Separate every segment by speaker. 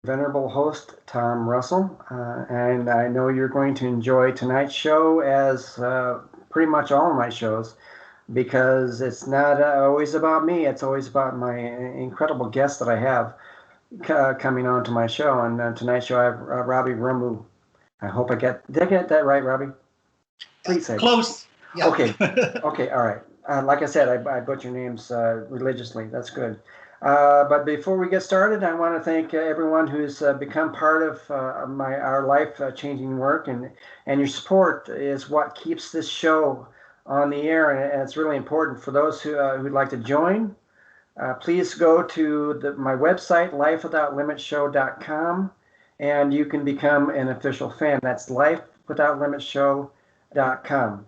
Speaker 1: venerable host, Tom Russell, and I know you're going to enjoy tonight's show as pretty much all of my shows because it's not always about me, it's always about my incredible guests that I have coming on to my show. And tonight's show, I have Robbie Romu. I hope did I get that right, Robbie? Please say.
Speaker 2: Close. Yeah.
Speaker 1: Okay. Okay. All right. Like I said, I butcher names religiously. That's good. But before we get started, I want to thank everyone who's become part of our life changing work, and your support is what keeps this show on the air, and it's really important for those who'd like to join. Please go to my website, lifewithoutlimitshow.com, and you can become an official fan. That's lifewithoutlimitshow.com.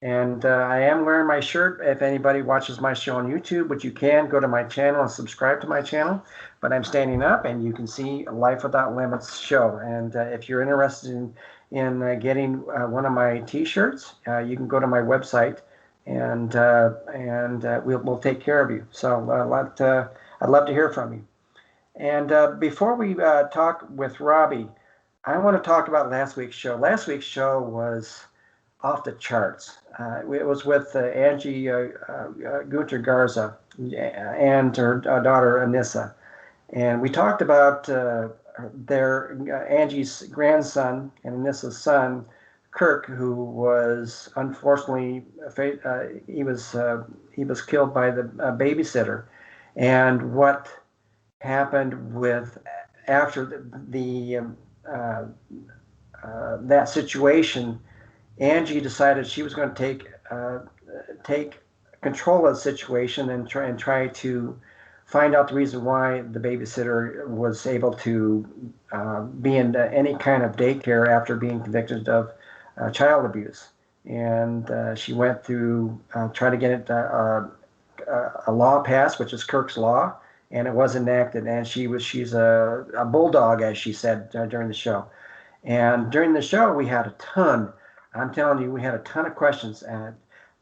Speaker 1: And I am wearing my shirt. If anybody watches my show on YouTube, but you can go to my channel and subscribe to my channel. But I'm standing up, and you can see Life Without Limits show. And if you're interested in getting one of my T-shirts, you can go to my website, and we'll take care of you. So I'd love to hear from you. And before we talk with Robbie, I want to talk about last week's show. Last week's show was off the charts. It was with Angie Gunter Garza and her daughter Anissa, and we talked about Angie's grandson and Anissa's son, Kirk, who was unfortunately he was killed by the babysitter, and what happened with after that situation. Angie decided she was going to take control of the situation and try to find out the reason why the babysitter was able to be in any kind of daycare after being convicted of child abuse. And she went through trying to get a law passed, which is Kirk's law, and it was enacted. And she's a bulldog, as she said during the show. And during the show, we had a ton. I'm telling you, we had a ton of questions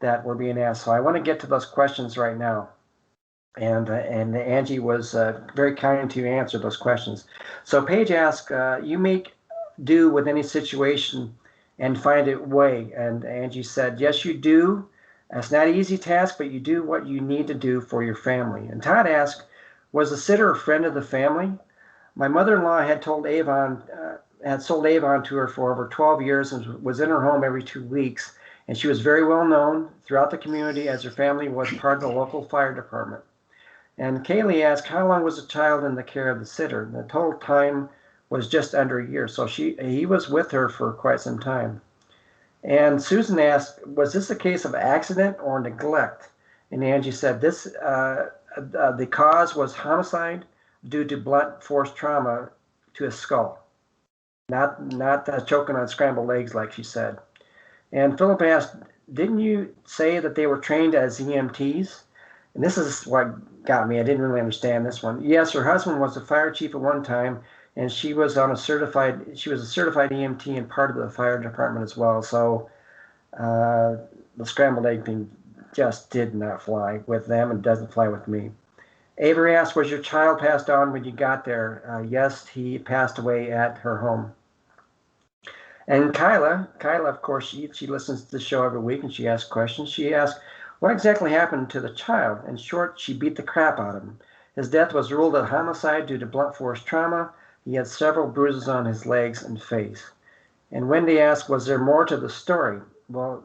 Speaker 1: that were being asked. So I want to get to those questions right now. And Angie was very kind to answer those questions. So Paige asked, you make do with any situation and find a way. And Angie said, yes, you do. It's not an easy task, but you do what you need to do for your family. And Todd asked, was the sitter a friend of the family? My mother-in-law had told Avon had sold Avon to her for over 12 years and was in her home every 2 weeks. And she was very well known throughout the community as her family was part of the local fire department. And Kaylee asked, how long was the child in the care of the sitter? The total time was just under a year. So he was with her for quite some time. And Susan asked, was this a case of accident or neglect? And Angie said, the cause was homicide due to blunt force trauma to his skull. Not choking on scrambled eggs, like she said. And Philip asked, didn't you say that they were trained as EMTs? And this is what got me. I didn't really understand this one. Yes, her husband was a fire chief at one time, and she was a certified EMT and part of the fire department as well. So the scrambled egg thing just did not fly with them and doesn't fly with me. Avery asked, was your child passed on when you got there? Yes, he passed away at her home. And Kyla, of course, she listens to the show every week and she asks questions. She asked, what exactly happened to the child? In short, she beat the crap out of him. His death was ruled a homicide due to blunt force trauma. He had several bruises on his legs and face. And Wendy asked, was there more to the story? Well,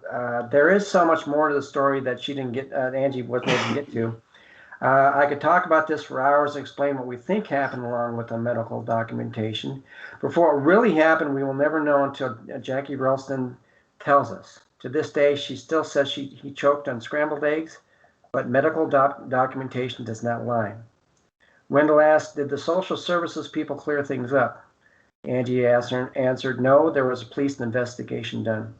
Speaker 1: there is so much more to the story that she didn't get, Angie wasn't able to get to. I could talk about this for hours and explain what we think happened along with the medical documentation. But for what really happened, we will never know until Jackie Ralston tells us. To this day, she still says he choked on scrambled eggs, but medical documentation does not lie. Wendell asked, did the social services people clear things up? Angie answered, no, there was a police investigation done.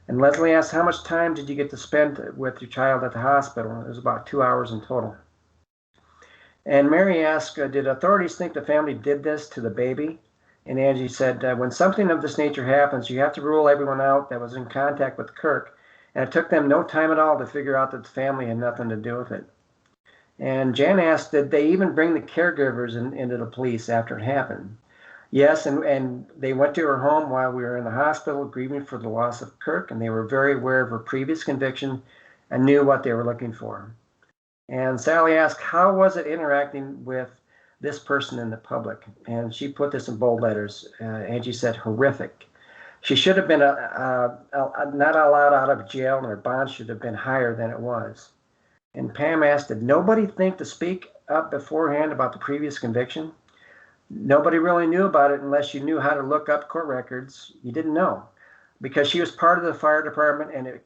Speaker 1: And Leslie asked, how much time did you get to spend with your child at the hospital? It was about 2 hours in total. And Mary asked, did authorities think the family did this to the baby? And Angie said, when something of this nature happens, you have to rule everyone out that was in contact with Kirk. And it took them no time at all to figure out that the family had nothing to do with it. And Jan asked, did they even bring the caregivers into the police after it happened? Yes, and they went to her home while we were in the hospital grieving for the loss of Kirk, and they were very aware of her previous conviction and knew what they were looking for. And Sally asked, how was it interacting with this person in the public? And she put this in bold letters. Angie said, horrific. She should have been not allowed out of jail, and her bond should have been higher than it was. And Pam asked, did nobody think to speak up beforehand about the previous conviction? Nobody really knew about it unless you knew how to look up court records. You didn't know because she was part of the fire department, and it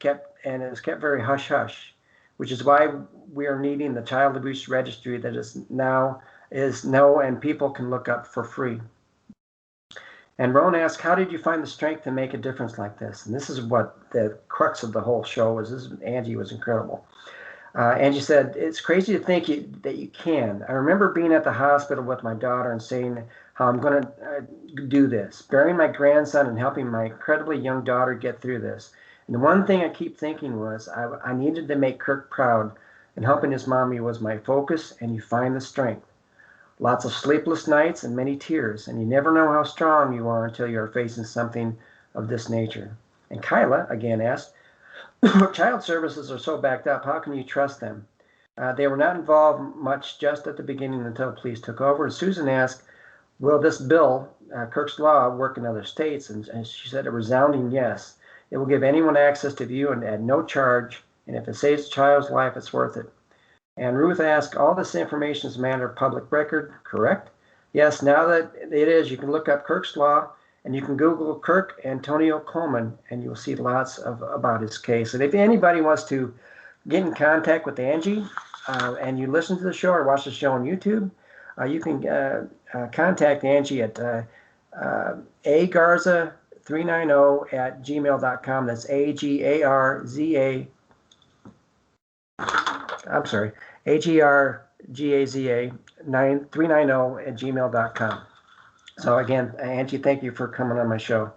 Speaker 1: was kept very hush hush, which is why we are needing the child abuse registry that and people can look up for free. And Rowan asked, how did you find the strength to make a difference like this? And this is what the crux of the whole show was. Angie was incredible. Angie said, it's crazy to think that you can. I remember being at the hospital with my daughter and saying how I'm going to do this, burying my grandson and helping my incredibly young daughter get through this. And the one thing I keep thinking was I needed to make Kirk proud, and helping his mommy was my focus, and you find the strength. Lots of sleepless nights and many tears, and you never know how strong you are until you are facing something of this nature. And Kyla again asked, child services are so backed up, how can you trust them? They were not involved much just at the beginning until police took over. And Susan asked, will this bill, Kirk's Law, work in other states? And she said a resounding yes. It will give anyone access to view and at no charge, and if it saves a child's life, it's worth it. And Ruth asked, all this information is a matter of public record, correct? Yes, now that it is, you can look up Kirk's Law, and you can Google Kirk Antonio Coleman, and you'll see lots about his case. And if anybody wants to get in contact with Angie, and you listen to the show or watch the show on YouTube, you can contact Angie at agarza390@gmail.com. That's AGARZA. I'm sorry, AGRGAZA390@gmail.com. So again, Angie, thank you for coming on my show.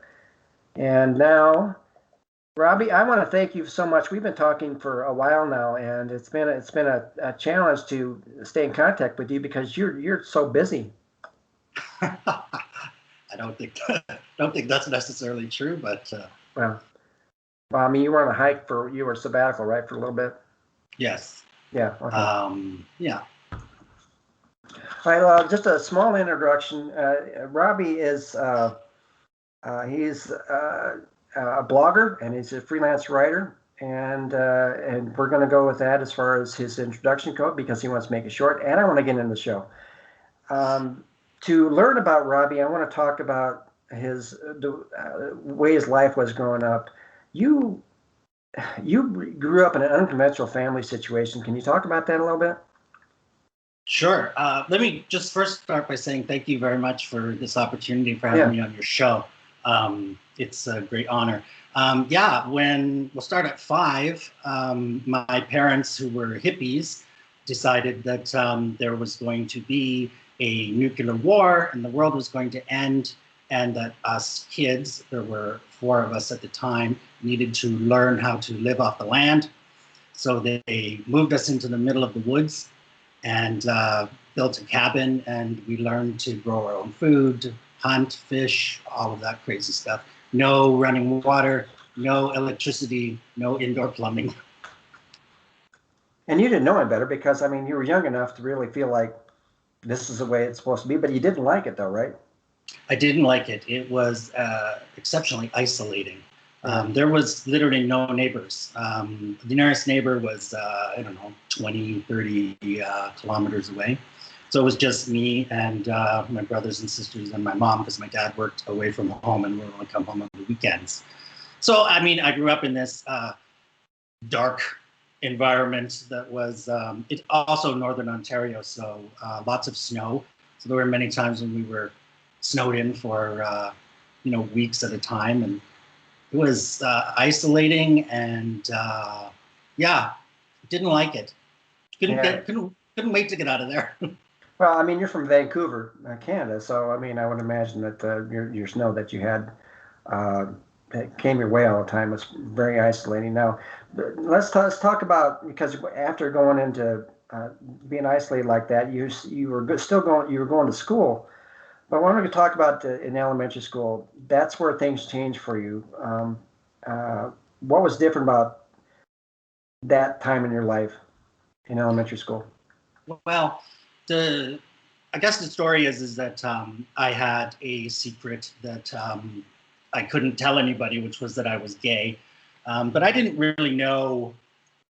Speaker 1: And now, Robbie, I want to thank you so much. We've been talking for a while now, and it's been a challenge to stay in contact with you because you're so busy.
Speaker 2: I don't think that's necessarily true, but
Speaker 1: well, I mean, you were on a hike you were sabbatical, right, for a little bit?
Speaker 2: Yes.
Speaker 1: Yeah. Okay.
Speaker 2: Yeah.
Speaker 1: All right. Just a small introduction. Robbie is he's a blogger and he's a freelance writer, and we're going to go with that as far as his introduction code because he wants to make it short, and I want to get into the show. To learn about Robbie, I want to talk about the way his life was growing up. You grew up in an unconventional family situation. Can you talk about that a little bit?
Speaker 2: Sure. Let me just first start by saying thank you very much for this opportunity for having me on your show. It's a great honor. We'll start at 5. My parents, who were hippies, decided that there was going to be a nuclear war and the world was going to end, and that us kids, there were 4 of us at the time, needed to learn how to live off the land. So they moved us into the middle of the woods and built a cabin, and we learned to grow our own food, hunt, fish, all of that crazy stuff. No running water, no electricity, no indoor plumbing.
Speaker 1: And you didn't know any better because, I mean, you were young enough to really feel like this is the way it's supposed to be, but you didn't like it though, right?
Speaker 2: I didn't like it. It was exceptionally isolating. There was literally no neighbors. The nearest neighbor was, 20, 30 kilometers away. So it was just me and my brothers and sisters and my mom, because my dad worked away from home and would only come home on the weekends. So, I mean, I grew up in this dark environment that was, it's also Northern Ontario, so lots of snow. So there were many times when we were snowed in for, weeks at a time. And it was isolating and, didn't like it. Couldn't wait to get out of there.
Speaker 1: Well, I mean, you're from Vancouver, Canada, so I mean, I would imagine that your snow that you had that came your way all the time was very isolating. Now, let's talk about, because after going into being isolated like that. You were still going. You were going to school, but when we talk about in elementary school, that's where things changed for you. What was different about that time in your life in elementary school?
Speaker 2: Well, I guess the story is that I had a secret that I couldn't tell anybody, which was that I was gay. But I didn't really know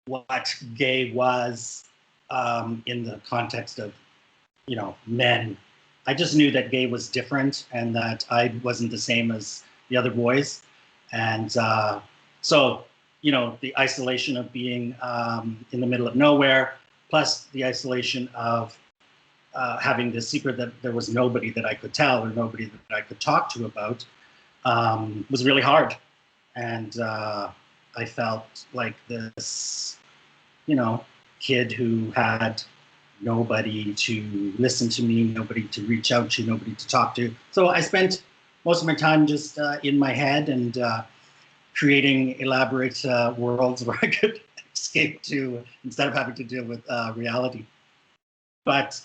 Speaker 2: what gay was in the context of, men. I just knew that gay was different and that I wasn't the same as the other boys. And so, the isolation of being in the middle of nowhere, plus the isolation of having this secret that there was nobody that I could tell or nobody that I could talk to about, was really hard. And I felt like this, kid who had nobody to listen to me, nobody to reach out to, nobody to talk to. So I spent most of my time just in my head and creating elaborate worlds where I could escape to instead of having to deal with reality. But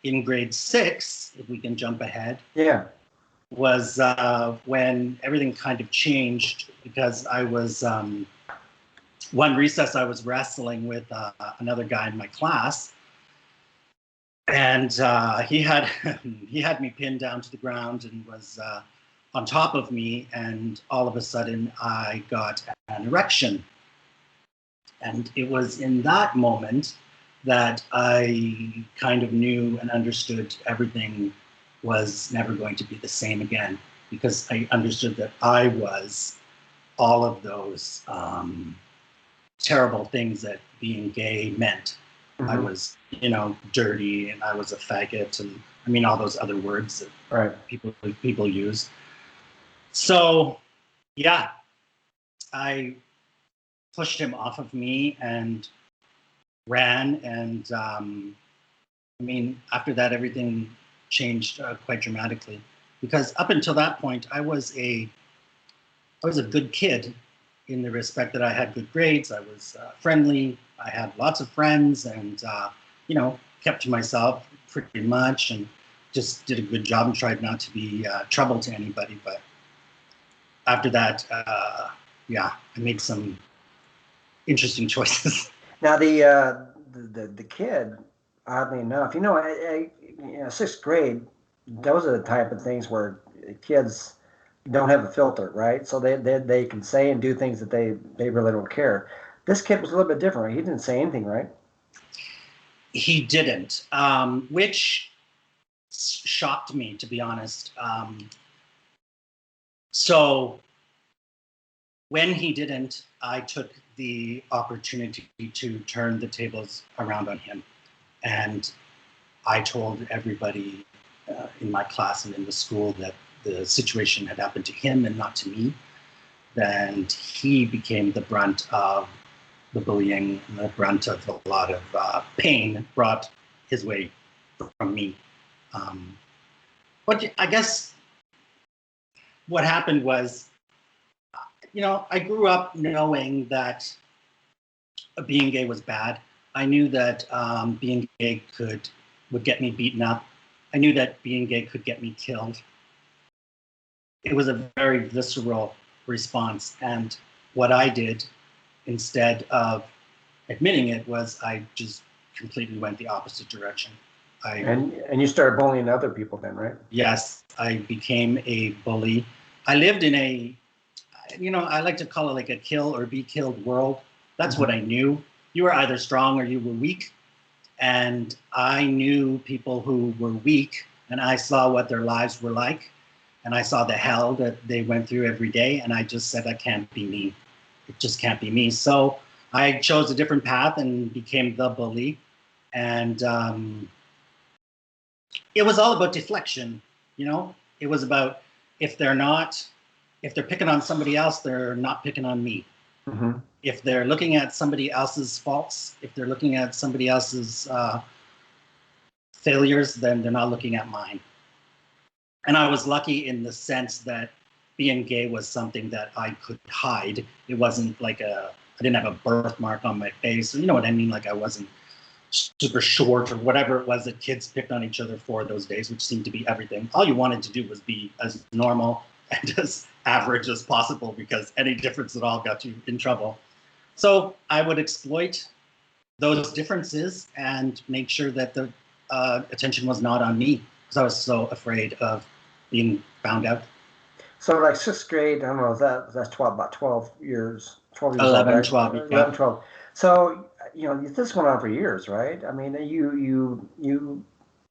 Speaker 2: in grade 6, if we can jump ahead,
Speaker 1: Yeah.
Speaker 2: was when everything kind of changed because I was one recess I was wrestling with another guy in my class, and he had he had me pinned down to the ground and was on top of me, and all of a sudden I got an erection, and it was in that moment that I kind of knew and understood everything was never going to be the same again, because I understood that I was all of those terrible things that being gay meant.
Speaker 1: Mm-hmm.
Speaker 2: I was, dirty, and I was a faggot, and I mean all those other words that
Speaker 1: Right.
Speaker 2: people use. So, yeah, I pushed him off of me and ran, and after that, everything changed quite dramatically. Because up until that point, I was a good kid, in the respect that I had good grades, I was friendly, I had lots of friends, and kept to myself pretty much, and just did a good job and tried not to be trouble to anybody. But after that, I made some interesting choices.
Speaker 1: Now the kid, oddly enough, sixth grade, those are the type of things where kids don't have a filter, right? So they can say and do things that they really don't care. This kid was a little bit different, right? He didn't say anything, right?
Speaker 2: He didn't, which shocked me, to be honest. So when he didn't, I took the opportunity to turn the tables around on him. And I told everybody in my class and in the school that the situation had happened to him and not to me. And he became the brunt of the bullying and the brunt of a lot of pain brought his way from me. But I guess what happened was, I grew up knowing that being gay was bad. I knew that being gay would get me beaten up. I knew that being gay could get me killed. It was a very visceral response. And what I did, instead of admitting it, was I just completely went the opposite direction.
Speaker 1: And you started bullying other people then, right?
Speaker 2: Yes, I became a bully. I lived in I like to call it like a kill or be killed world. That's what I knew. You were either strong or you were weak. And I knew people who were weak, and I saw what their lives were like. And I saw the hell that they went through every day. And I just said, that can't be me. It just can't be me. So I chose a different path and became the bully. And it was all about deflection. It was about, if they're picking on somebody else, they're not picking on me.
Speaker 1: Mm-hmm.
Speaker 2: If they're looking at somebody else's faults, if they're looking at somebody else's failures, then they're not looking at mine. And I was lucky in the sense that being gay was something that I could hide. It wasn't like a I didn't have a birthmark on my face. You know what I mean? Like I wasn't super short or whatever it was that kids picked on each other for those days, which seemed to be everything. All you wanted to do was be as normal and as average as possible, because any difference at all got you in trouble. So I would exploit those differences and make sure that the attention was not on me, because I was so afraid of being found out.
Speaker 1: So like sixth grade, I don't know, that's about 12 years old,
Speaker 2: 11,
Speaker 1: right?
Speaker 2: 12,
Speaker 1: 11,
Speaker 2: yeah.
Speaker 1: 12. So, this went on for years, right? I mean, you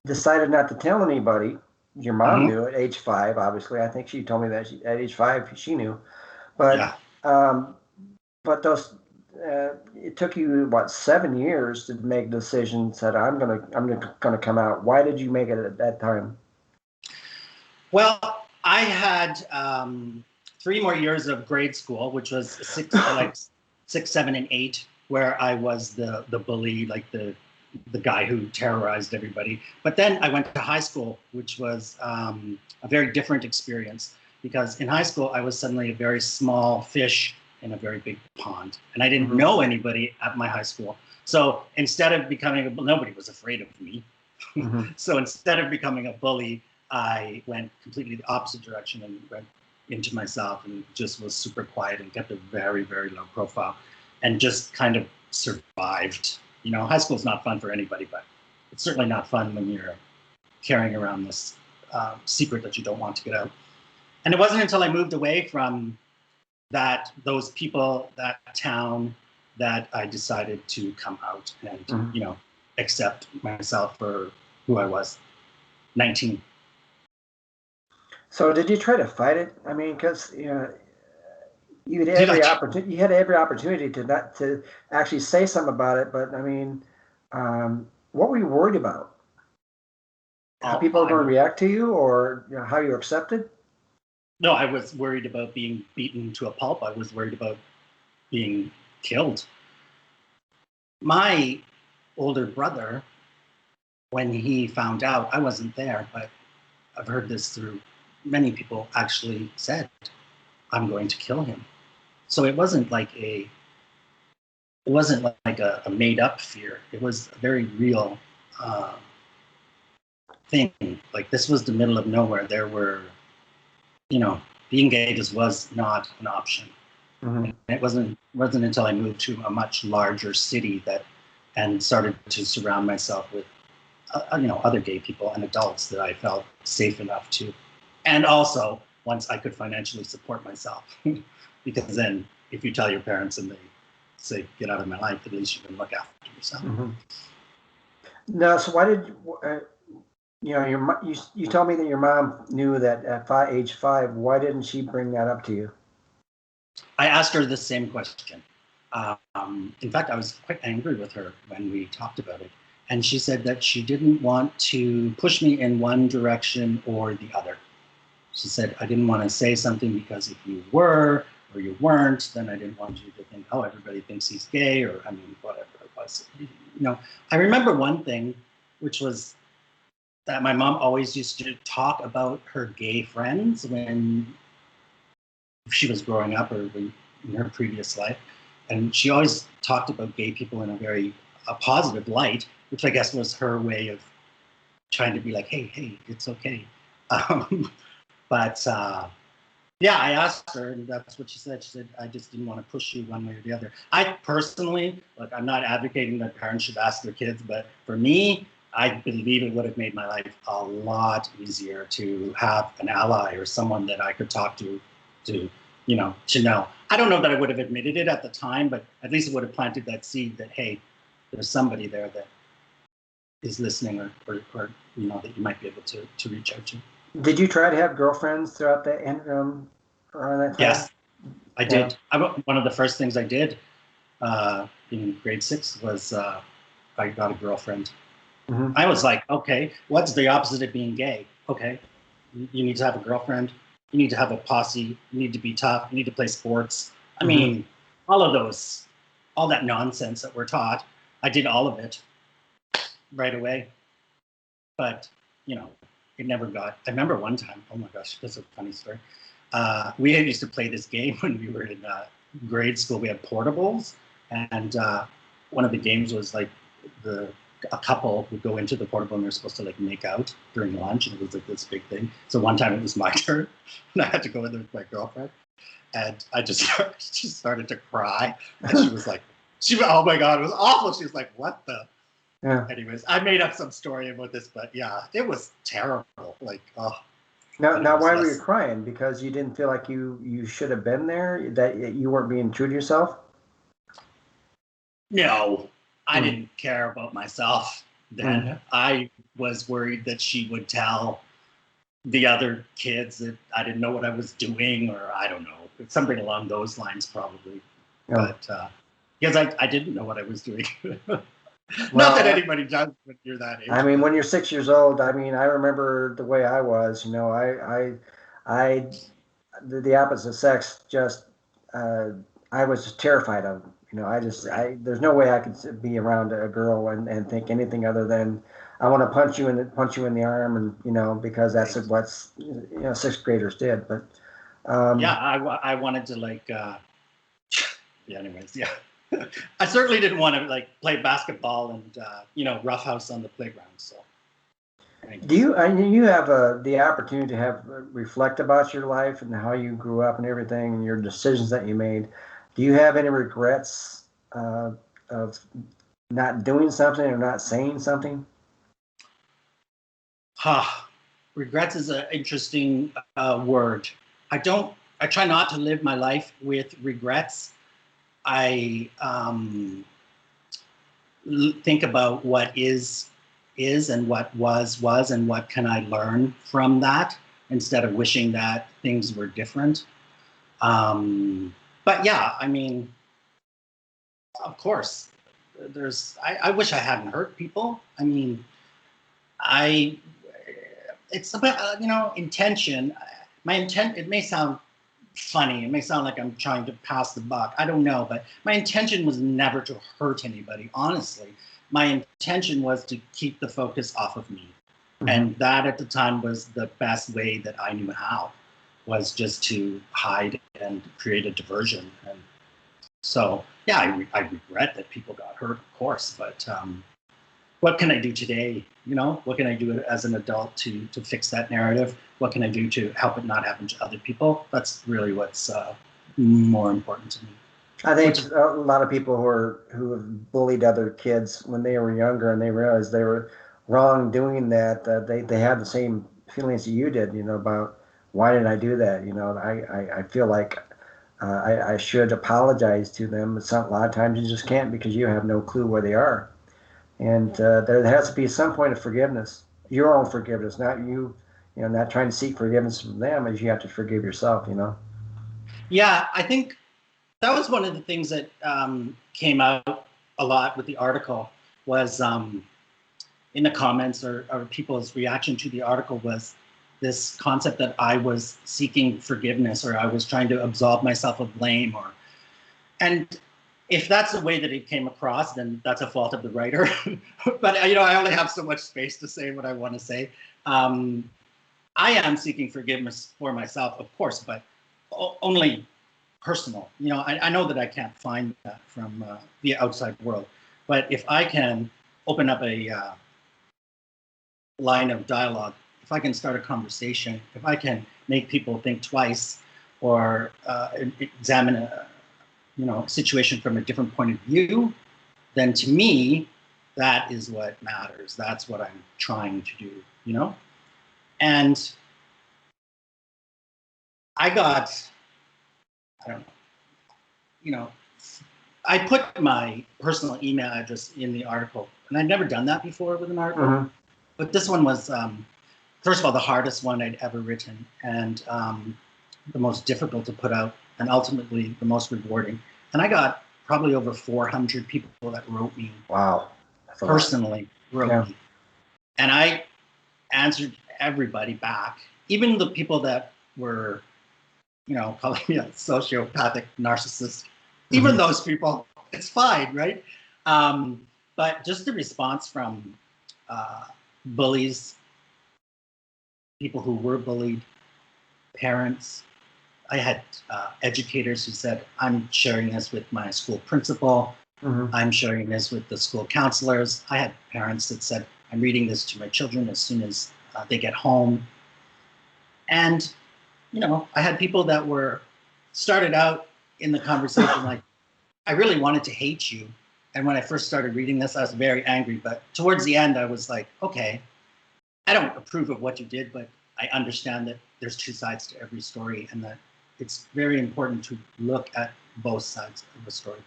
Speaker 1: decided not to tell anybody. Your mom
Speaker 2: Mm-hmm.
Speaker 1: knew at age 5, obviously. I think she told me that at age 5 she knew. But
Speaker 2: Yeah.
Speaker 1: um, but it took you what 7 years to make a decision. Said I'm gonna come out. Why did you make it at that time?
Speaker 2: Well, I had 3 more years of grade school, which was six, 7, and 8, where I was the bully, like the guy who terrorized everybody. But then I went to high school, which was a very different experience, because in high school I was suddenly a very small fish in a very big pond, and I didn't know anybody at my high school. So instead of nobody was afraid of me. So instead of becoming a bully, I went completely the opposite direction and went into myself and just was super quiet and kept a very, very low profile and just kind of survived. High school's not fun for anybody, but it's certainly not fun when you're carrying around this secret that you don't want to get out. And it wasn't until I moved away from those people, that town, that I decided to come out and, accept myself for who I was. 19.
Speaker 1: So did you try to fight it? I mean, because you had
Speaker 2: Did I?
Speaker 1: every opportunity to actually say something about it. But I mean, what were you worried about? How people are going to react to you, or how you're accepted?
Speaker 2: No, I was worried about being beaten to a pulp. I was worried about being killed. My older brother, when he found out, I wasn't there, but I've heard this through many people, actually said, I'm going to kill him. So it wasn't like a made up fear. It was a very real thing. Like, this was the middle of nowhere. There were, being gay just was not an option. And it wasn't until I moved to a much larger city and started to surround myself with other gay people and adults that I felt safe enough to. And also, once I could financially support myself, because then if you tell your parents and they say, get out of my life, at least you can look after yourself.
Speaker 1: No, so why did you told me that your mom knew that at age 5? Why didn't she bring that up to you?
Speaker 2: I asked her the same question. In fact, I was quite angry with her when we talked about it. And she said that she didn't want to push me in one direction or the other. She said, I didn't want to say something because if you were or you weren't, then I didn't want you to think, oh, everybody thinks he's gay, or whatever it was. I remember one thing, which was that my mom always used to talk about her gay friends when she was growing up or in her previous life. And she always talked about gay people in a positive light, which I guess was her way of trying to be like, hey, it's okay. But I asked her, and that's what she said. She said, I just didn't want to push you one way or the other. I personally, I'm not advocating that parents should ask their kids, but for me, I believe it would have made my life a lot easier to have an ally or someone that I could talk to know. I don't know that I would have admitted it at the time, but at least it would have planted that seed that, hey, there's somebody there that is listening or that you might be able to reach out to.
Speaker 1: Did you try to have girlfriends throughout around that time?
Speaker 2: Yes, I did. One of the first things I did in grade 6 was I got a girlfriend. I was like, okay, what's the opposite of being gay? Okay, you need to have a girlfriend. You need to have a posse. You need to be tough. You need to play sports. I mean, all that nonsense that we're taught. I did all of it right away. But, it never got. I remember one time, oh my gosh, that's a funny story. We used to play this game when we were in grade school. We had portables. And one of the games was like a couple would go into the portable and they're supposed to like make out during lunch, and it was like this big thing. So one time it was my turn, and I had to go in there with my girlfriend, and I just she started to cry, and she was like, oh my god, it was awful. She was like, what the. Yeah. Anyways, I made up some story about this, but yeah, it was terrible. Like, oh.
Speaker 1: Now, why were you crying? Because you didn't feel like you should have been there? That you weren't being true to yourself?
Speaker 2: No, I didn't care about myself then. I was worried that she would tell the other kids that I didn't know what I was doing, or I don't know, something along those lines probably. But because I didn't know what I was doing. Not that anybody does when you're that age.
Speaker 1: I mean, when you're 6 years old, I mean, I remember the way I was. You know, the opposite sex just I was just terrified of. You know, there's no way I could be around a girl and think anything other than I want to punch you in the arm, and you know, because that's what's sixth graders did. But
Speaker 2: I wanted to like. Anyways, yeah. I certainly didn't want to like play basketball and roughhouse on the playground. So,
Speaker 1: do you? I mean, you have the opportunity to reflect about your life and how you grew up and everything, and your decisions that you made. Do you have any regrets of not doing something or not saying something?
Speaker 2: Regrets is an interesting word. I try not to live my life with regrets. I think about what is and what was and what can I learn from that instead of wishing that things were different. But yeah, I mean, of course, I wish I hadn't hurt people. I mean, it's about, intention. My intent, it may sound funny. It may sound like I'm trying to pass the buck. I don't know, but my intention was never to hurt anybody, honestly. My intention was to keep the focus off of me. And that at the time was the best way that I knew how, was just to hide and create a diversion. And so, yeah, I regret that people got hurt, of course, but what can I do today? What can I do as an adult to fix that narrative? What can I do to help it not happen to other people? That's really what's more important to me.
Speaker 1: I think a lot of people who have bullied other kids when they were younger and they realized they were wrong doing that, they had the same feelings that you did, about why did I do that? I feel like I should apologize to them. But a lot of times you just can't because you have no clue where they are. And there has to be some point of forgiveness, your own forgiveness, not you, not trying to seek forgiveness from them, as you have to forgive yourself,
Speaker 2: Yeah, I think that was one of the things that came out a lot with the article was in the comments or people's reaction to the article was this concept that I was seeking forgiveness or I was trying to absolve myself of blame and if that's the way that it came across, then that's a fault of the writer. But I only have so much space to say what I want to say. I am seeking forgiveness for myself, of course, but only personal. I know that I can't find that from the outside world. But if I can open up a line of dialogue, if I can start a conversation, if I can make people think twice or examine a situation from a different point of view, then to me, that is what matters. That's what I'm trying to do, And I don't know, I put my personal email address in the article, and I'd never done that before with an article. But this one was, first of all, the hardest one I'd ever written, and the most difficult to put out, and ultimately the most rewarding. And I got probably over 400 people that wrote me.
Speaker 1: Wow.
Speaker 2: Personally wrote me. And I answered everybody back, even the people that were, calling me a sociopathic narcissist. Even those people, it's fine, right? But just the response from bullies, people who were bullied, parents, I had educators who said, I'm sharing this with my school principal. I'm sharing this with the school counselors. I had parents that said, I'm reading this to my children as soon as they get home. And, I had people that started out in the conversation like, I really wanted to hate you. And when I first started reading this, I was very angry. But towards the end, I was like, okay, I don't approve of what you did, but I understand that there's two sides to every story and that it's very important to look at both sides of the story.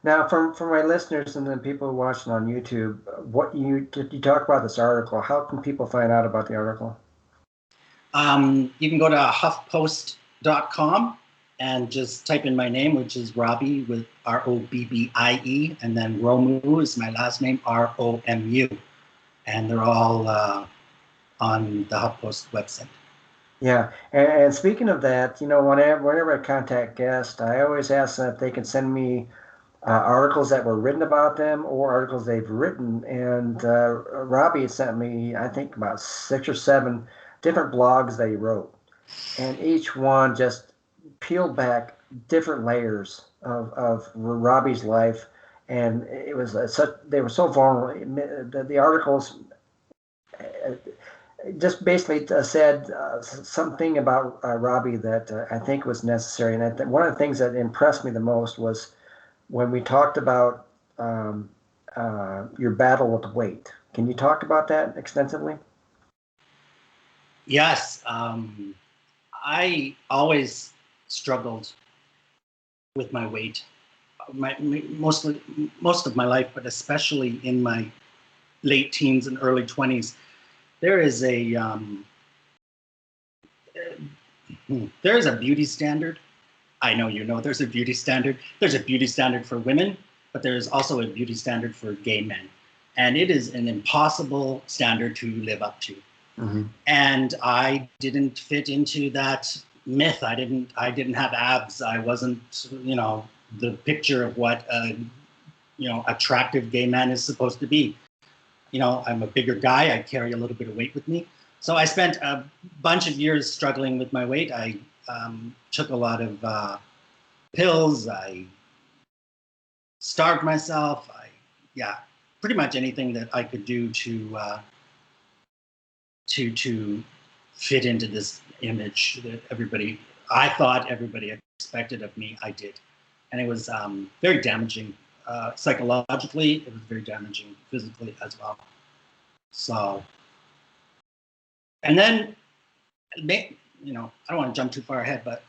Speaker 1: Now, for my listeners and then people watching on YouTube, what you talk about this article? How can people find out about the article?
Speaker 2: You can go to huffpost.com and just type in my name, which is Robbie with Robbie, and then Romu is my last name, Romu, and they're all on the HuffPost website.
Speaker 1: Yeah, and speaking of that, whenever I contact guests, I always ask them if they can send me articles that were written about them or articles they've written. And Robbie sent me, I think, about 6 or 7 different blogs they wrote, and each one just peeled back different layers of Robbie's life, and it was they were so vulnerable. The articles just basically said something about Robbie that I think was necessary. And one of the things that impressed me the most was when we talked about your battle with weight. Can you talk about that extensively?
Speaker 2: Yes. I always struggled with my weight, most of my life, but especially in my late teens and early 20s. There is a beauty standard. I know there's a beauty standard. There's a beauty standard for women, but there's also a beauty standard for gay men. And it is an impossible standard to live up to. And I didn't fit into that myth. I didn't have abs. I wasn't, the picture of what attractive gay man is supposed to be. I'm a bigger guy. I carry a little bit of weight with me. So I spent a bunch of years struggling with my weight. I took a lot of pills. I starved myself. Pretty much anything that I could do to fit into this image that I thought everybody expected of me. I did, and it was very damaging psychologically. It was very damaging physically as well. So, and then, I don't want to jump too far ahead, but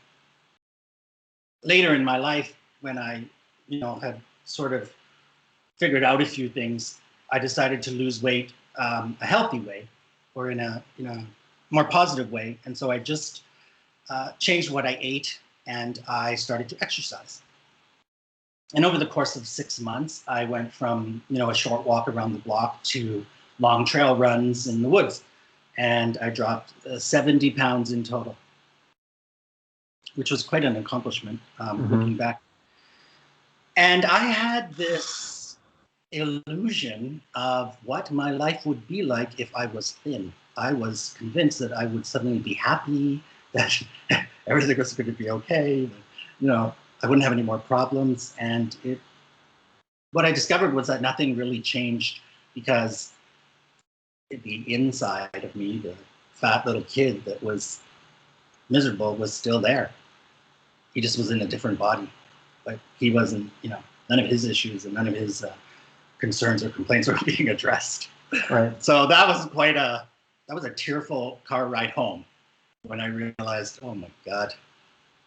Speaker 2: later in my life, when I, had sort of figured out a few things, I decided to lose weight a healthy way, or in a more positive way. And so I just changed what I ate, and I started to exercise. And over the course of 6 months, I went from a short walk around the block to long trail runs in the woods, and I dropped 70 pounds in total, which was quite an accomplishment looking back. And I had this illusion of what my life would be like if I was thin. I was convinced that I would suddenly be happy, that everything was going to be okay, that, I wouldn't have any more problems. And what I discovered was that nothing really changed, because the inside of me, the fat little kid that was miserable, was still there. He just was in a different body, but he wasn't, none of his issues and none of his concerns or complaints were being addressed.
Speaker 1: Right.
Speaker 2: So that was a tearful car ride home when I realized, oh my God,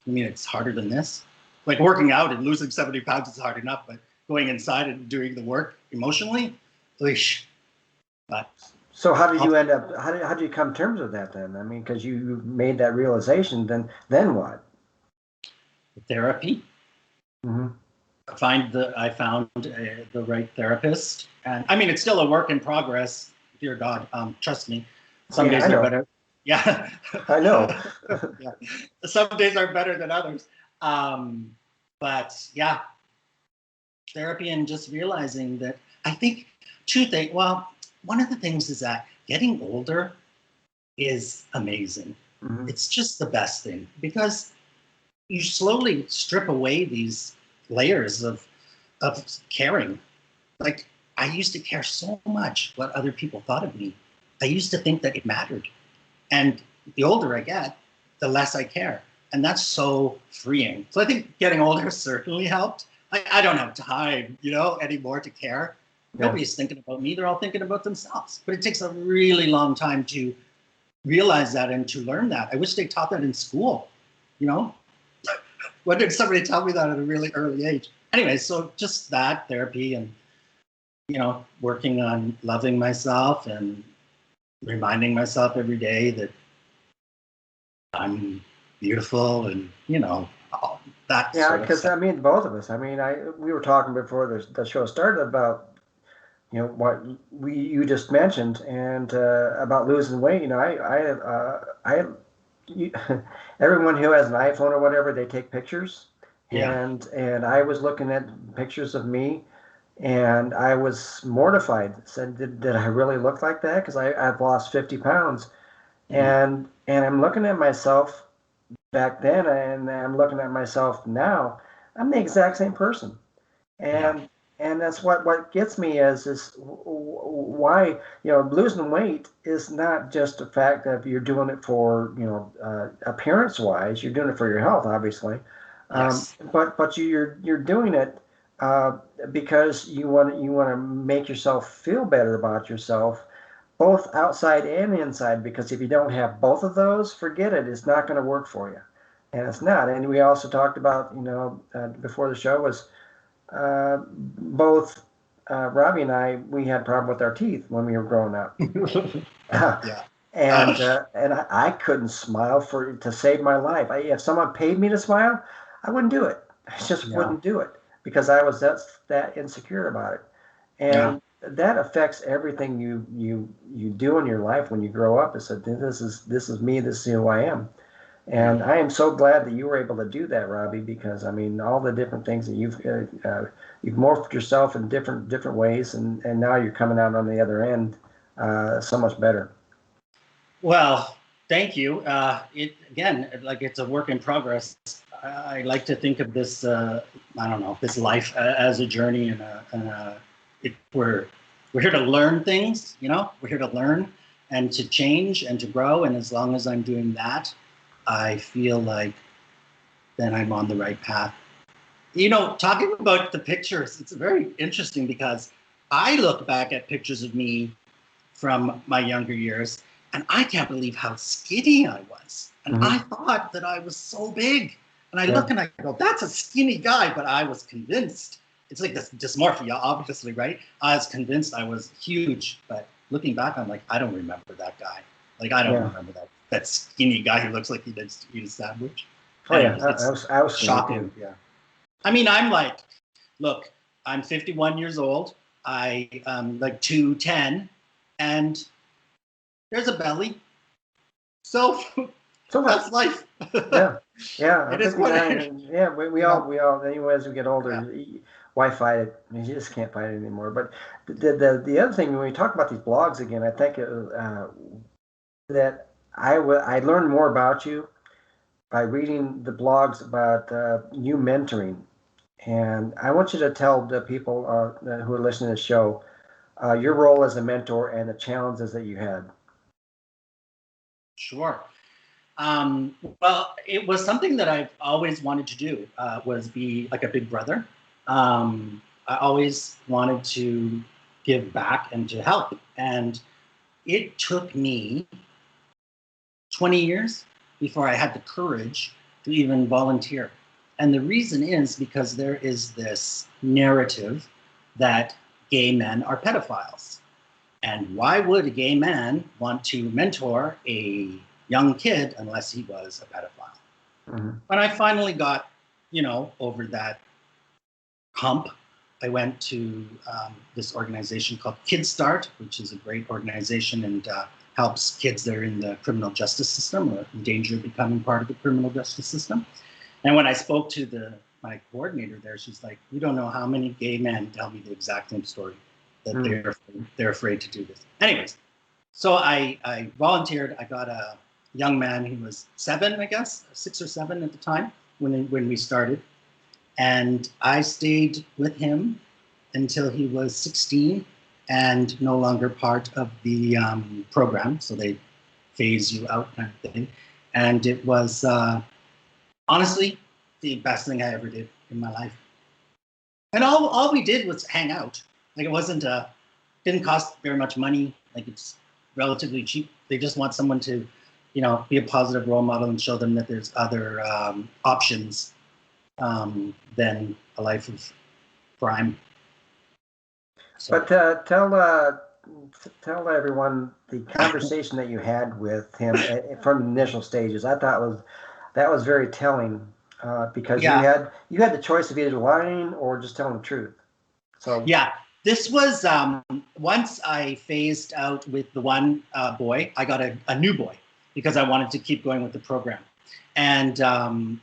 Speaker 2: you mean it's harder than this? Like working out and losing 70 pounds is hard enough, but going inside and doing the work emotionally, but
Speaker 1: so how did you end up? How did you come to terms with that then? I mean, because you made that realization, then what?
Speaker 2: Therapy. I found the right therapist, and I mean it's still a work in progress. Dear God, trust me. Some days are better. Yeah,
Speaker 1: I know.
Speaker 2: Yeah. Some days are better than others, but yeah, therapy and just realizing that I think two things. Well, one of the things is that getting older is amazing. It's just the best thing, because you slowly strip away these layers of caring. Like, I used to care so much what other people thought of me. I used to think that it mattered. And the older I get, the less I care. And that's so freeing. So I think getting older certainly helped. I don't have time, anymore to care.
Speaker 1: Yeah.
Speaker 2: Nobody's thinking about me. They're all thinking about themselves. But it takes a really long time to realize that and to learn that. I wish they taught that in school, When did somebody tell me that at a really early age? Anyway, so just that therapy and, working on loving myself and reminding myself every day that I'm beautiful and, all that.
Speaker 1: Yeah, because both of us. We were talking before the show started about, what you just mentioned, and about losing weight. Everyone who has an iPhone or whatever, they take pictures, and I was looking at pictures of me, and I was mortified. Said, did I really look like that? Because I've lost 50 pounds, and I'm looking at myself back then, and I'm looking at myself now. I'm the exact same person, and that's what gets me is why losing weight is not just a fact that you're doing it for appearance wise. You're doing it for your health, obviously, but you're doing it because you want to make yourself feel better about yourself, both outside and inside. Because if you don't have both of those, forget it. It's not going to work for you, and it's not. And we also talked about before the show was. Both Robbie and I, we had a problem with our teeth when we were growing up. And I couldn't smile to save my life. If someone paid me to smile, I wouldn't do it. I just wouldn't do it because I was that insecure about it. And that affects everything you do in your life when you grow up. It's this is me. This is who I am. And I am so glad that you were able to do that, Robbie, because all the different things that you've morphed yourself in different ways, and now you're coming out on the other end so much better.
Speaker 2: Well, thank you. It's a work in progress. I like to think of this, this life as a journey, we're here to learn things. We're here to learn and to change and to grow. And as long as I'm doing that, I feel like then I'm on the right path. Talking about the pictures, it's very interesting because I look back at pictures of me from my younger years and I can't believe how skinny I was. And I thought that I was so big. And I look and I go, that's a skinny guy, but I was convinced. It's like this dysmorphia, obviously, right? I was convinced I was huge, but looking back, I'm like, I don't remember that guy. Like, I don't remember that skinny guy who looks like he did eat a sandwich.
Speaker 1: I was
Speaker 2: shocking.
Speaker 1: Yeah.
Speaker 2: I'm like, look, I'm 51 years old. I'm like 210, and there's a belly. So that's life.
Speaker 1: Yeah.
Speaker 2: It is what it is.
Speaker 1: Yeah, we all anyway, as we get older, why fight it? You just can't fight it anymore. But the other thing, when we talk about these blogs again, I think that I learned more about you by reading the blogs about you mentoring. And I want you to tell the people who are listening to the show your role as a mentor and the challenges that you had.
Speaker 2: Sure. Well, it was something that I've always wanted to do, was be like a big brother. I always wanted to give back and to help. And it took me 20 years before I had the courage to even volunteer. And the reason is because there is this narrative that gay men are pedophiles. And why would a gay man want to mentor a young kid unless he was a pedophile? When I finally got, over that hump, I went to this organization called Kids Start, which is a great organization and helps kids that are in the criminal justice system or in danger of becoming part of the criminal justice system. And when I spoke to my coordinator there, she's like, you don't know how many gay men tell me the exact same story, that they're afraid to do this. Anyways, so I volunteered. I got a young man who was 7, I guess, 6 or 7 at the time. when we started, and I stayed with him until he was 16 and no longer part of the program. So they phase you out, kind of thing. And it was honestly the best thing I ever did in my life. And all we did was hang out. Like, it wasn't didn't cost very much money. Like, it's relatively cheap. They just want someone to, be a positive role model and show them that there's other options than a life of crime.
Speaker 1: So. But tell everyone the conversation that you had with him from the initial stages. I thought that was very telling because you had the choice of either lying or just telling the truth. So
Speaker 2: yeah, this was once I phased out with the one boy, I got a new boy because I wanted to keep going with the program. And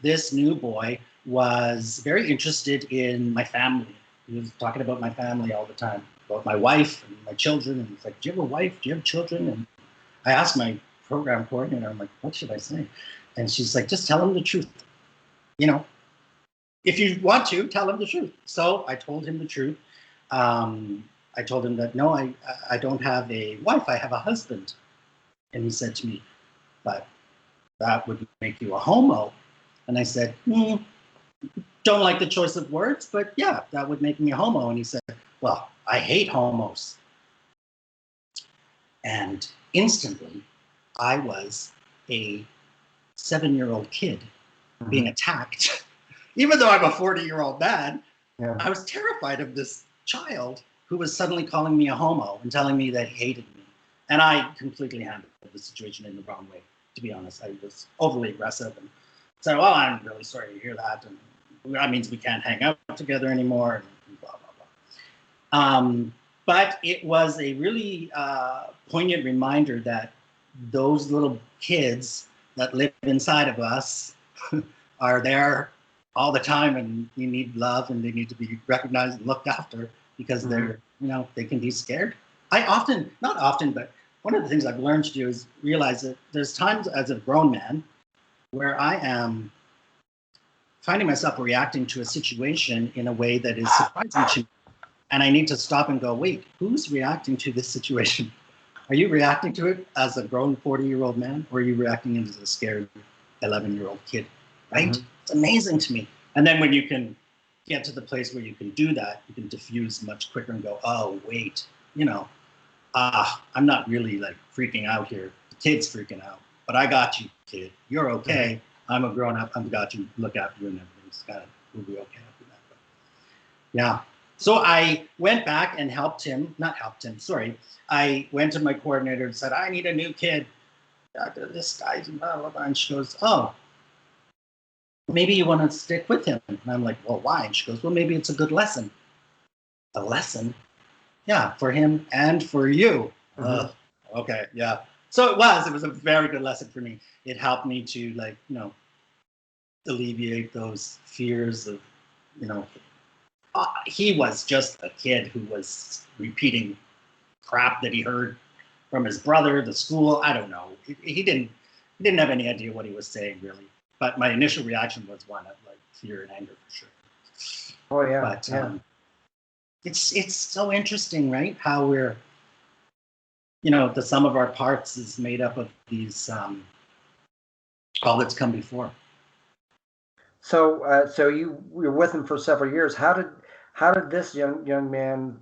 Speaker 2: this new boy was very interested in my family. He was talking about my family all the time, about my wife and my children. And he's like, "Do you have a wife? Do you have children?" And I asked my program coordinator, I'm like, "What should I say?" And she's like, "Just tell him the truth. If you want to, tell him the truth." So I told him the truth. I told him that, no, I don't have a wife, I have a husband. And he said to me, "But that would make you a homo." And I said, "Don't like the choice of words, but yeah, that would make me a homo." And he said, "Well, I hate homos." And instantly, I was a 7-year-old kid being attacked. Even though I'm a 40-year-old man, I was terrified of this child who was suddenly calling me a homo and telling me that he hated me. And I completely handled the situation in the wrong way, to be honest. I was overly aggressive and said, "Well, I'm really sorry to hear that. And that means we can't hang out together anymore," and blah, blah, blah. But it was a really poignant reminder that those little kids that live inside of us are there all the time, and you need love, and they need to be recognized and looked after because they're, they can be scared. Not often, but one of the things I've learned to do is realize that there's times as a grown man where I am finding myself reacting to a situation in a way that is surprising to me. And I need to stop and go, wait, who's reacting to this situation? Are you reacting to it as a grown 40-year-old man, or are you reacting as a scared 11-year-old kid? Right? It's amazing to me. And then when you can get to the place where you can do that, you can diffuse much quicker and go, oh, wait, I'm not really like freaking out here. The kid's freaking out, but I got you, kid. You're okay. I'm a grown up. I've got you. Look after you and everything's we'll be okay after that. But yeah. So I went back and I went to my coordinator and said, "I need a new kid. This guy's blah, blah, blah." And she goes, "Oh, maybe you want to stick with him." And I'm like, "Well, why?" And she goes, "Well, maybe it's a good lesson." A lesson? Yeah, for him and for you. Okay, yeah. So it was a very good lesson for me. It helped me to alleviate those fears of, he was just a kid who was repeating crap that he heard from his brother, the school. I don't know. He didn't have any idea what he was saying, really. But my initial reaction was one of like fear and anger, for sure.
Speaker 1: Oh yeah.
Speaker 2: But it's so interesting, right? How we're, the sum of our parts is made up of these all that's come before.
Speaker 1: So you were with him for several years. How did this young man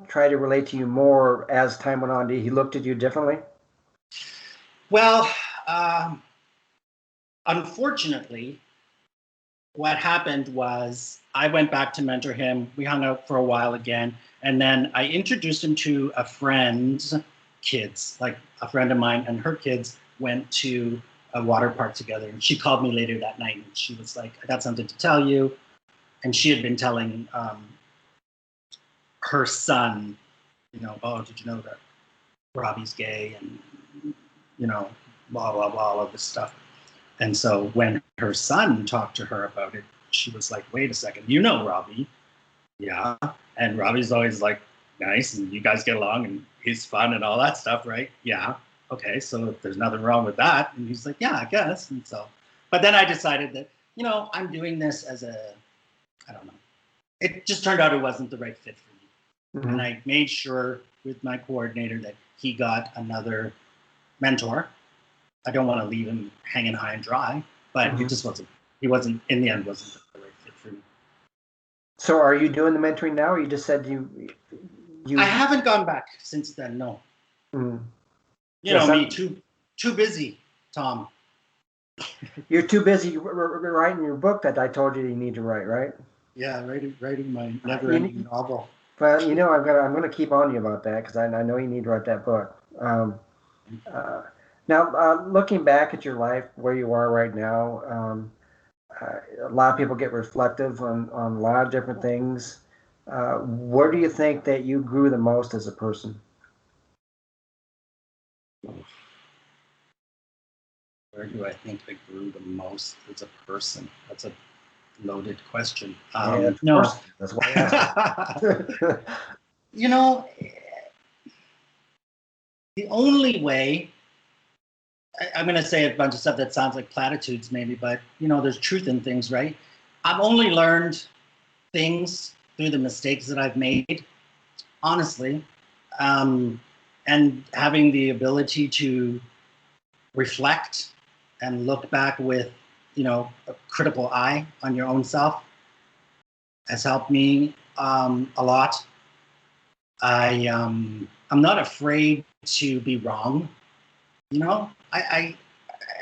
Speaker 1: try to relate to you more as time went on? Did he look at you differently?
Speaker 2: Well, unfortunately, what happened was I went back to mentor him. We hung out for a while again, and then I introduced him to a friend's kids. Like, a friend of mine and her kids went to a water park together, and she called me later that night, and she was like, "I got something to tell you." And she had been telling her son, "Oh, did you know that Robbie's gay?" And, blah, blah, blah, all of this stuff. And so when her son talked to her about it, she was like, "Wait a second, you know Robbie?" "Yeah." "And Robbie's always like nice, and you guys get along, and he's fun and all that stuff, right?" "Yeah." "Okay, so there's nothing wrong with that." And he's like, "Yeah, I guess." And so, but then I decided that I'm doing this as I don't know. It just turned out it wasn't the right fit for me.
Speaker 1: Mm-hmm.
Speaker 2: And I made sure with my coordinator that he got another mentor. I don't want to leave him hanging high and dry, but
Speaker 1: Mm-hmm.
Speaker 2: it just wasn't, he wasn't, in the end, wasn't the right fit for me.
Speaker 1: So are you doing the mentoring now, or you just said you
Speaker 2: I haven't gone back since then, no.
Speaker 1: Mm-hmm.
Speaker 2: Me, too busy, Tom.
Speaker 1: You're too busy writing your book that I told you need to write, right?
Speaker 2: Yeah, writing my never-ending novel.
Speaker 1: Well, I'm gonna keep on you about that because I know you need to write that book. Now, looking back at your life, where you are right now, a lot of people get reflective on a lot of different things. Where do you think that you grew the most as a person?
Speaker 2: Where do I think I grew the most as a person? That's a loaded question.
Speaker 1: Yeah, of
Speaker 2: no.
Speaker 1: course. That's why I asked.
Speaker 2: The only way, I'm going to say a bunch of stuff that sounds like platitudes maybe, but there's truth in things, right? I've only learned things through the mistakes that I've made, honestly, and having the ability to reflect and look back with, a critical eye on your own self has helped me a lot. I'm not afraid to be wrong, I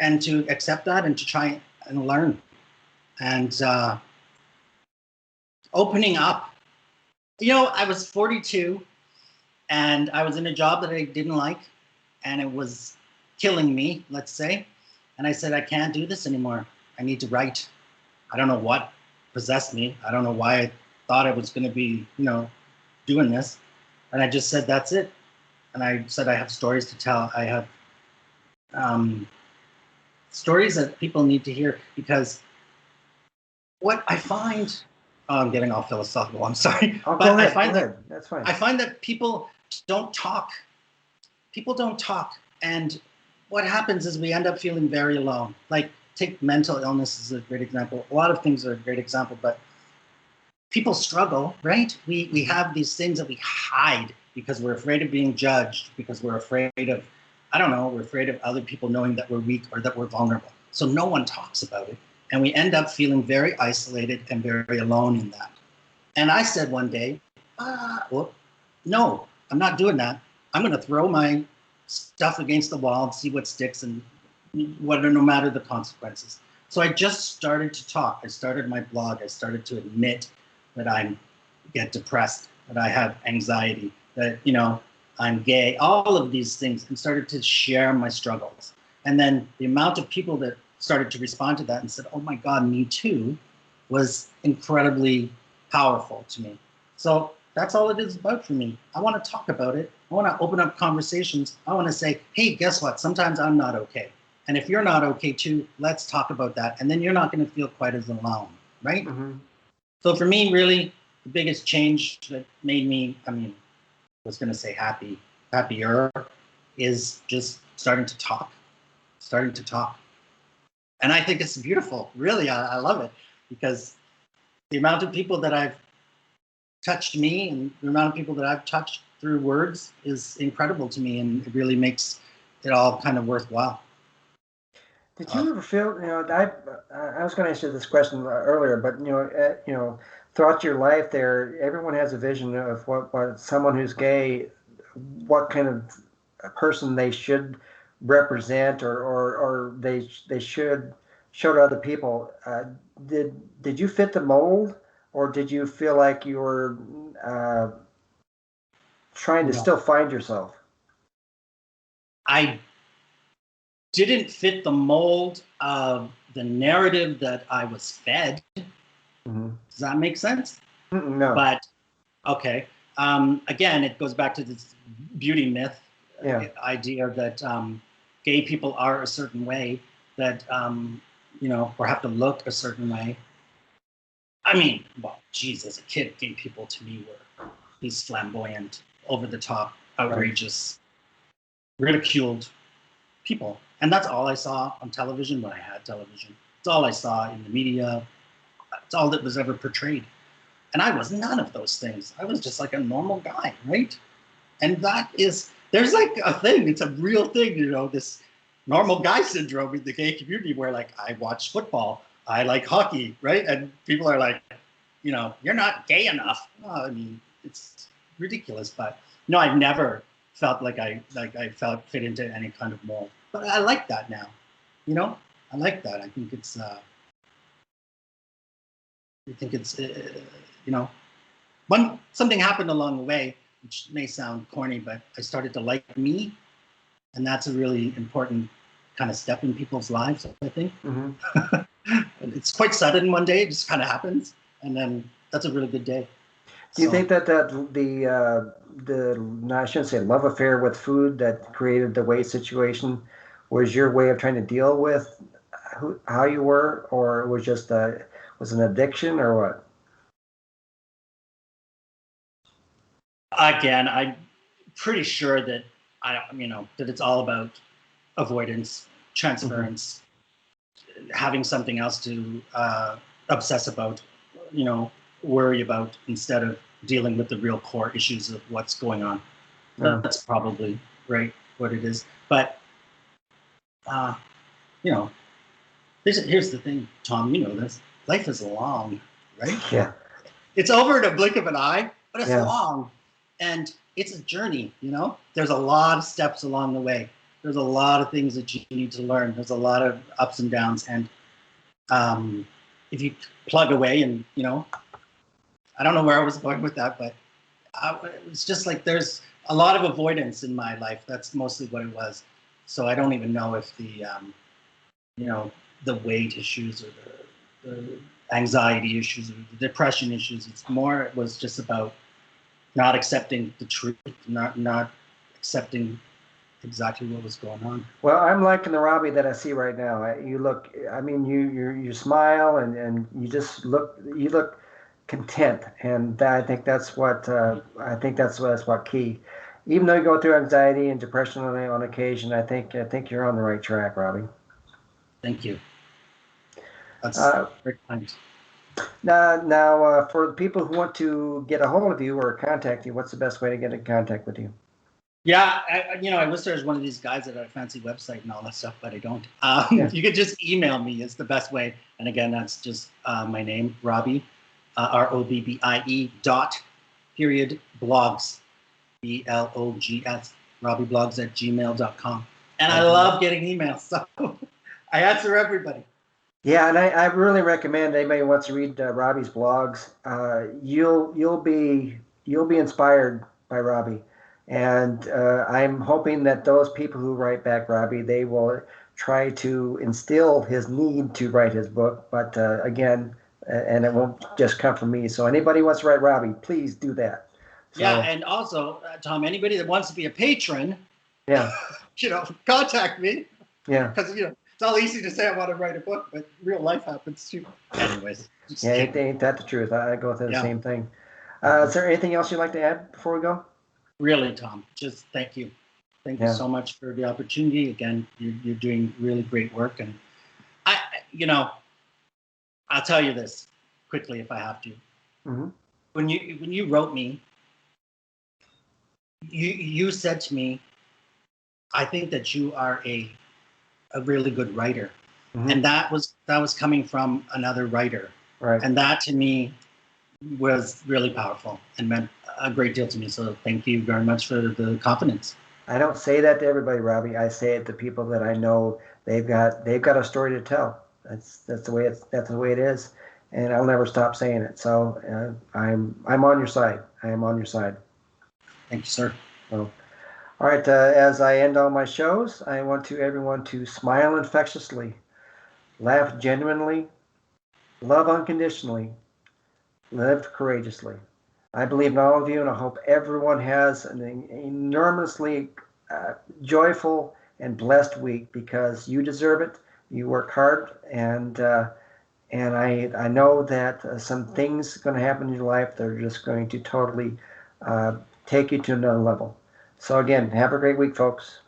Speaker 2: and to accept that and to try and learn and opening up. I was 42 and I was in a job that I didn't like and it was killing me, let's say. And I said, I can't do this anymore. I need to write. I don't know what possessed me. I don't know why I thought I was going to be, doing this. And I just said, that's it. And I said, I have stories to tell. I have stories that people need to hear, because what I find, I'm getting all philosophical, I'm sorry.
Speaker 1: Oh,
Speaker 2: but
Speaker 1: go ahead,
Speaker 2: I find
Speaker 1: go ahead. That's fine.
Speaker 2: I find that people don't talk. People don't talk. And what happens is we end up feeling very alone. Like, take mental illness as a great example. A lot of things are a great example, but people struggle, right? We have these things that we hide because we're afraid of being judged, because we're afraid of, we're afraid of other people knowing that we're weak or that we're vulnerable. So no one talks about it. And we end up feeling very isolated and very alone in that. And I said one day, no, I'm not doing that. I'm going to throw my stuff against the wall and see what sticks, and no matter the consequences. So I just started to talk. I started my blog. I started to admit that I get depressed, that I have anxiety, that, I'm gay, all of these things, and started to share my struggles. And then the amount of people that started to respond to that and said, oh my God, me too, was incredibly powerful to me. So that's all it is about for me. I want to talk about it. I want to open up conversations. I want to say, hey, guess what? Sometimes I'm not okay. And if you're not okay too, let's talk about that. And then you're not going to feel quite as alone, right?
Speaker 1: Mm-hmm.
Speaker 2: So for me, really, the biggest change that made me, I was going to say happier, is just starting to talk. And I think it's beautiful. Really, I love it, because the amount of people that I've touched me and the amount of people that I've touched through words is incredible to me, and it really makes it all kind of worthwhile.
Speaker 1: Did you ever feel, I was going to answer this question earlier, but throughout your life, everyone has a vision of what someone who's gay, what kind of a person they should represent, or they should show to other people. Did you fit the mold, or did you feel like you were trying to still find yourself?
Speaker 2: I didn't fit the mold of the narrative that I was fed.
Speaker 1: Mm-hmm.
Speaker 2: Does that make sense?
Speaker 1: No.
Speaker 2: But okay. Again, it goes back to this beauty myth idea that gay people are a certain way, that or have to look a certain way. Geez, as a kid, gay people to me were these flamboyant, over the top, outrageous, ridiculed people. And that's all I saw on television when I had television. It's all I saw in the media. It's all that was ever portrayed. And I was none of those things. I was just like a normal guy, right? And there's like a thing, it's a real thing, this normal guy syndrome in the gay community where like I watch football, I like hockey, right? And people are like, you're not gay enough. Well, I mean, it's ridiculous, but no, I've never felt like I fit into any kind of mold. But I like that now, I like that. I think it's something happened along the way, which may sound corny, but I started to like me. And that's a really important kind of step in people's lives, I think.
Speaker 1: Mm-hmm.
Speaker 2: It's quite sudden one day, it just kind of happens. And then that's a really good day.
Speaker 1: Do you think that I shouldn't say love affair with food that created the weight situation was your way of trying to deal with how you were, or it was just was an addiction, or what?
Speaker 2: Again, I'm pretty sure that that it's all about avoidance, transference, having something else to obsess about, worry about, instead of dealing with the real core issues of what's going on.
Speaker 1: Yeah.
Speaker 2: That's probably right what it is. But here's the thing, Tom. You know this. Life is long, right?
Speaker 1: Yeah.
Speaker 2: It's over in a blink of an eye, but it's
Speaker 1: Yeah.
Speaker 2: long, and it's a journey. There's a lot of steps along the way. There's a lot of things that you need to learn. There's a lot of ups and downs, and if you plug away, and I don't know where I was going with that, but it's just like there's a lot of avoidance in my life. That's mostly what it was. So I don't even know if the the weight issues or the anxiety issues or the depression issues. It was just about not accepting the truth, not accepting exactly what was going on.
Speaker 1: Well, I'm liking the Robbie that I see right now. You look, I mean, you smile and you look content, and I think that's what key. Even though you go through anxiety and depression on occasion, I think you're on the right track, Robbie.
Speaker 2: Thank you. That's very kind.
Speaker 1: Now, for the people who want to get a hold of you or contact you, what's the best way to get in contact with you?
Speaker 2: Yeah, I wish there was one of these guys that had a fancy website and all that stuff, but I don't. You could just email me is the best way. And again, that's just my name, Robbie, ROBBIE .blogs, BLOGS, RobbieBlogs@gmail.com. And I love getting emails, so I answer everybody.
Speaker 1: Yeah, and I really recommend anybody who wants to read Robbie's blogs. You'll be inspired by Robbie, and I'm hoping that those people who write back Robbie, they will try to instill his need to write his book. But again, and it won't just come from me. So anybody who wants to write Robbie, please do that. So,
Speaker 2: yeah, and also, Tom, anybody that wants to be a patron,
Speaker 1: yeah,
Speaker 2: contact me.
Speaker 1: Yeah,
Speaker 2: because it's all easy to say I want to write a book, but real life happens too. Anyways.
Speaker 1: Yeah, ain't that the truth? I go through the same thing. Is there anything else you'd like to add before we go?
Speaker 2: Really, Tom, just thank you. Thank you so much for the opportunity. Again, you're doing really great work. And I'll tell you this quickly if I have to.
Speaker 1: Mm-hmm.
Speaker 2: When you wrote me, you said to me, I think that you are a really good writer. Mm-hmm. And that was coming from another writer.
Speaker 1: Right.
Speaker 2: And that to me was really powerful and meant a great deal to me. So thank you very much for the confidence.
Speaker 1: I don't say that to everybody, Robbie. I say it to people that I know they've got a story to tell. That's the way it is, and I'll never stop saying it. So I'm on your side. I am on your side.
Speaker 2: Thank you, sir.
Speaker 1: So, all right. As I end all my shows, I want everyone to smile infectiously, laugh genuinely, love unconditionally, live courageously. I believe in all of you, and I hope everyone has an enormously joyful and blessed week, because you deserve it. You work hard, and I know that some things are going to happen in your life that are just going to totally take you to another level. So again, have a great week, folks.